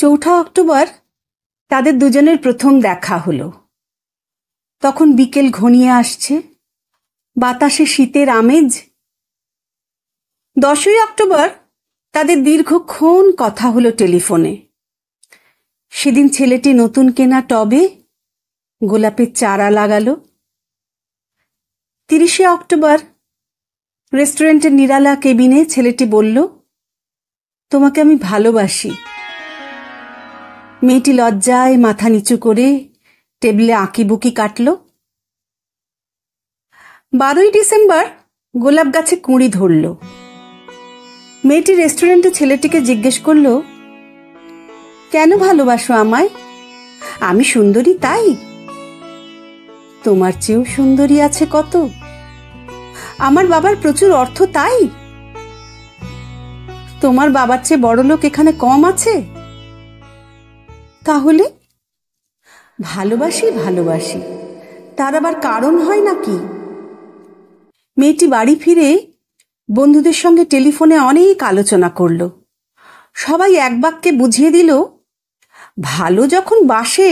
4 October তাদের দুজনের প্রথম দেখা হলো। তখন বিকেল ঘনিয়ে আসছে, বাতাসে শীতের আমেজ। 10 অক্টোবর তাদের দীর্ঘক্ষণ কথা হলো টেলিফোনে। সেদিন ছেলেটি নতুন কেনা টবে গোলাপের চারা লাগালো। 30 অক্টোবর রেস্টুরেন্টের নিরালা কেবিনে ছেলেটি বলল, তোমাকে আমি ভালোবাসি। মেয়েটি লজ্জায় মাথা নিচু করে টেবিলে আঁকিবুকি কাটল। 12 ডিসেম্বর গোলাপ গাছে কুঁড়ি ধরল। মেয়েটি রেস্টুরেন্টে ছেলেটিকে জিজ্ঞেস করল, কেন ভালোবাসো আমায়? আমি সুন্দরী তাই? তোমার চেয়েও সুন্দরী আছে কত। আমার বাবার প্রচুর অর্থ তাই? তোমার বাবার চেয়ে বড়লোক এখানে কম আছে? তাহলে ভালোবাসি ভালোবাসি, তার আবার কারণ হয় নাকি? মেয়েটি বাড়ি ফিরে বন্ধুদের সঙ্গে টেলিফোনে অনেক আলোচনা করল। সবাই এক বাক্যে বুঝিয়ে দিল, ভালো যখন বাসে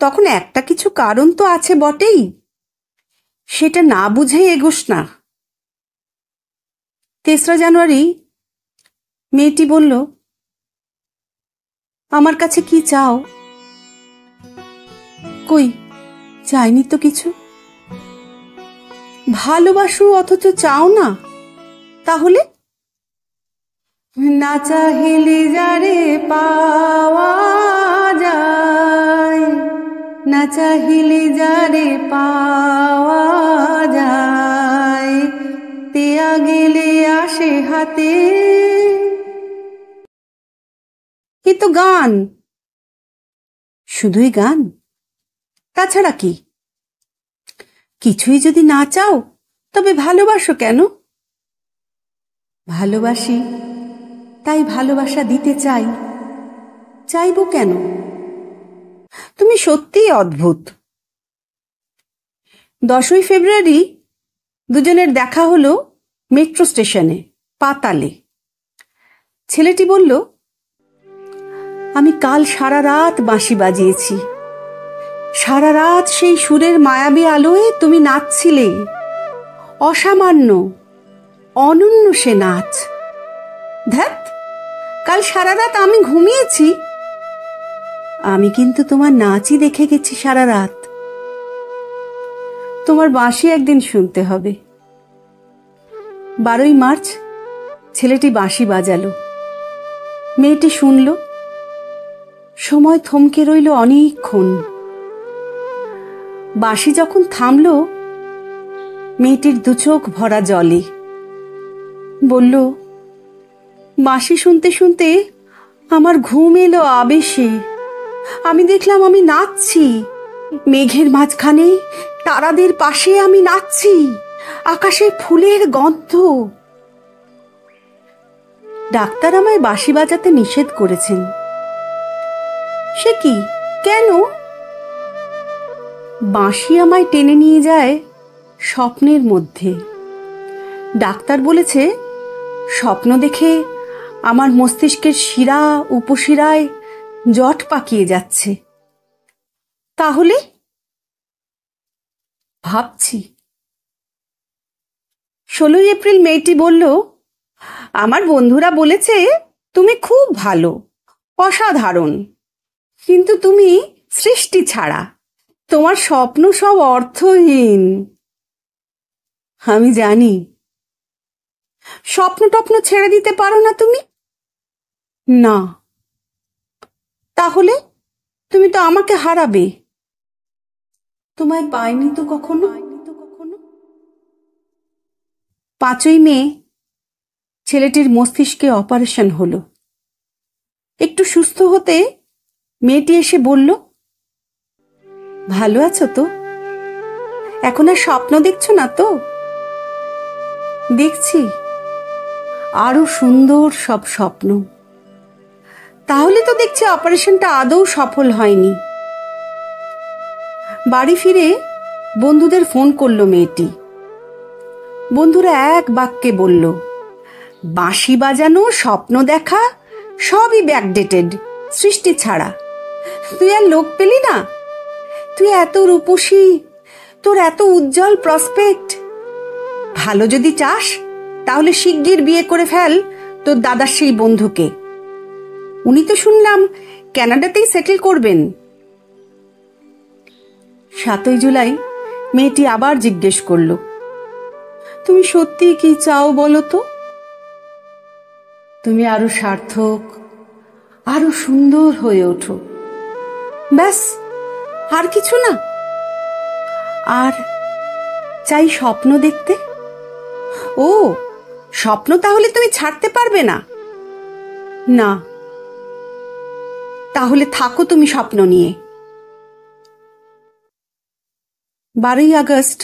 তখন একটা কিছু কারণ তো আছে বটেই, সেটা না বুঝে এগোস না। 3 জানুয়ারি মেয়েটি বলল, আমার কাছে কি চাও? কই, চাইনি তো কিছু। ভালোবাসো অথচ চাও না? তাহলে না চাহিলে যারে পাওয়া যায়, না চাহিলে যারে পাওয়া যায়, তেয়া গেলে আসে হাতে। এ তো গান। শুধুই গান? তাছাড়া কি? কিছুই যদি না চাও তবে ভালোবাসো কেন? ভালোবাসি, তাই ভালোবাসা দিতে চাই। চাইবো কেন? তুমি সত্যিই অদ্ভুত। 10 ফেব্রুয়ারি দুজনের দেখা হলো মেট্রো স্টেশনে, পাতালে। ছেলেটি বলল, আমি কাল সারা রাত বাঁশি বাজিয়েছি। সারা রাত সেই সুরের মায়াবী আলোয় তুমি নাচছিলে। অসামান্য, অনন্য সে নাচ। ধ্যাৎ, কাল সারা রাত আমি ঘুমিয়েছি, আমি কিন্তু তোমার নাচই দেখে গেছি সারা রাত। তোমার বাঁশি একদিন শুনতে হবে। 12 মার্চ ছেলেটি বাঁশি বাজালো। মেয়েটি শুনল। সময় থমকে রইল অনেকক্ষণ। বাঁশি যখন থামল, মেয়েটির 2 চোখ ভরা জলে। বলল, বাঁশি শুনতে শুনতে আমার ঘুম এলো আবেশে। আমি দেখলাম আমি নাচছি, মেঘের মাঝখানে তারাদের পাশে আমি নাচছি, আকাশে ফুলের গন্ধ। ডাক্তার আমায় বাঁশি বাজাতে নিষেধ করেছেন। সে কি, কেন? বাঁশি আমায় টেনে নিয়ে যায় স্বপ্নের মধ্যে। ডাক্তার বলেছে, স্বপ্ন দেখে আমার মস্তিষ্কের শিরা উপশিরায় জট পাকিয়ে যাচ্ছে। তাহলে ভাবছি। 16 এপ্রিল মেয়েটি বলল, আমার বন্ধুরা বলেছে তুমি খুব ভালো, অসাধারণ, কিন্তু তুমি সৃষ্টি ছাড়া, তোমার স্বপ্ন সব অর্থহীন। আমি জানি। স্বপ্ন টপ্ন ছেড়ে দিতে পারো না তুমি? না। তাহলে তুমি তো আমাকে হারাবে। তোমায় পাইনি তো কখনো। 5 মে ছেলেটির মস্তিষ্কে অপারেশন হলো। একটু সুস্থ হতে মেয়েটি এসে বলল, ভালো আছো তো? এখন আর স্বপ্ন দেখছো না তো? দেখছি, আরো সুন্দর সব স্বপ্ন। তাহলে তো দেখছি অপারেশনটা আদৌ সফল হয়নি। বাড়ি ফিরে বন্ধুদের ফোন করলো মেয়েটি। বন্ধুরা এক বাক্যে বলল, বাঁশি বাজানো, স্বপ্ন দেখা সবই ব্যাকডেটেড, সৃষ্টি ছাড়া। তুই আর লোক পেলি না? তুই এত রূপসী, তোর এত উজ্জ্বল প্রসপেক্ট। ভালো যদি চাস তাহলে শিগগির বিয়ে করে ফেল তোর দাদার সেই বন্ধুকে। উনি তো শুনলাম কানাডাতেই সেটেল করবেন। 7 জুলাই মেয়েটি আবার জিজ্ঞেস করল, তুমি সত্যি কি চাও বলো তো? তুমি আরো সার্থক, আরো সুন্দর হয়ে ওঠো, ব্যাস, আর কিছু না। আর চাই স্বপ্ন দেখতে। ও, স্বপ্ন তাহলে তুমি ছাড়তে পারবে না? না। তাহলে থাকো তুমি স্বপ্ন নিয়ে। 12 আগস্ট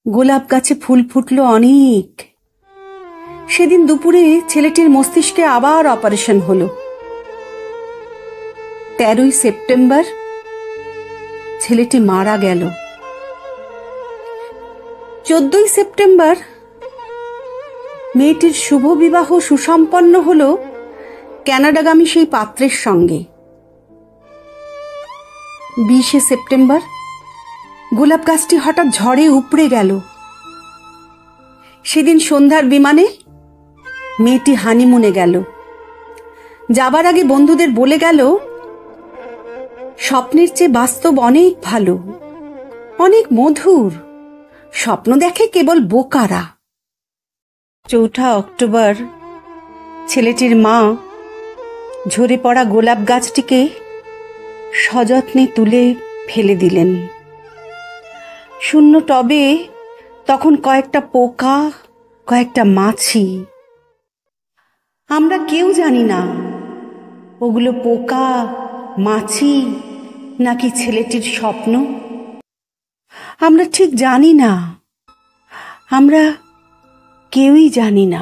গোলাপ গাছে ফুল ফুটল অনেক। সেদিন দুপুরে ছেলেটির মস্তিষ্কে আবার অপারেশন হলো। 13 সেপ্টেম্বর ছেলেটি মারা গেল। 14 সেপ্টেম্বর মেয়েটির শুভ বিবাহ সুসম্পন্ন হলো কানাডাগামী সেই পাত্রের সঙ্গে। 20 সেপ্টেম্বর গোলাপ গাছটি হঠাৎ ঝড়ে উপড়ে গেল। সেদিন সন্ধ্যার বিমানে মেয়েটি হানিমুনে গেল। যাবার আগে বন্ধুদের বলে গেল, স্বপ্নের চেয়ে বাস্তব অনেক ভালো, অনেক মধুর। স্বপ্ন দেখে কেবল বোকারা। 4 অক্টোবর ছেলেটির মা ঝরে পড়া গোলাপ গাছটিকে সযত্নে তুলে ফেলে দিলেন। শূন্য টবে তখন কয়েকটা পোকা, কয়েকটা মাছি। আমরা কেউ জানি না ওগুলো পোকা, মাছি নাকি ছেলেটির স্বপ্ন। আমরা ঠিক জানি না, আমরা কেউই জানি না।